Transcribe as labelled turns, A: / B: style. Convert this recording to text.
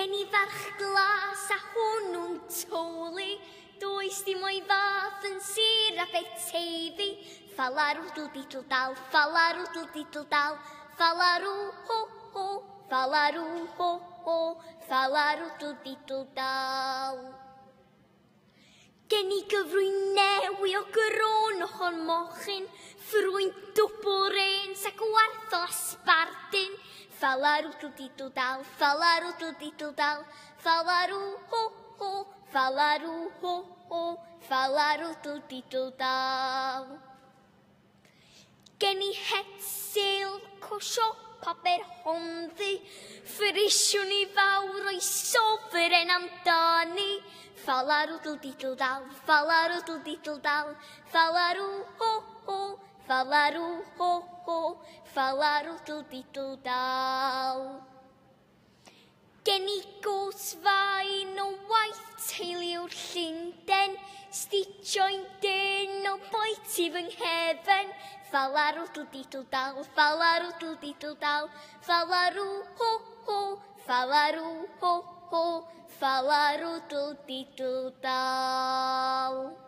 A: Gen I farch glas a hwnnw'n towlu, does dim o'i fath yn sir a beth teifi. Falarwdl didl dal, falarwdl didl dal, falarw ho ho, falarw ho ho, falarwdl didl dal. Gen I gyfrwyn newi o gron ochr mochyn, ffrwyn dwbl reins ac warthol a sbardyn. Falarwdl didl dal, falarwdl didl dal, falarw ho ho, falarw ho ho, falarwdl didl dal. Gen I het silc o siop aber honddu, ffrisiwn I fawr o'i sofren amdani. Falarwdl didl dal, falarwdl didl dal, falarw ho ho, falarw ho ho, falarwdl didl dal. Gen I gos fain o waith teulu'r Llundain, stitio'n dyn o boeti fy nghefn. Falarwdl didl dal, falarwdl didl dal, falarw ho ho, falarw ho ho, falarwdl didl dal.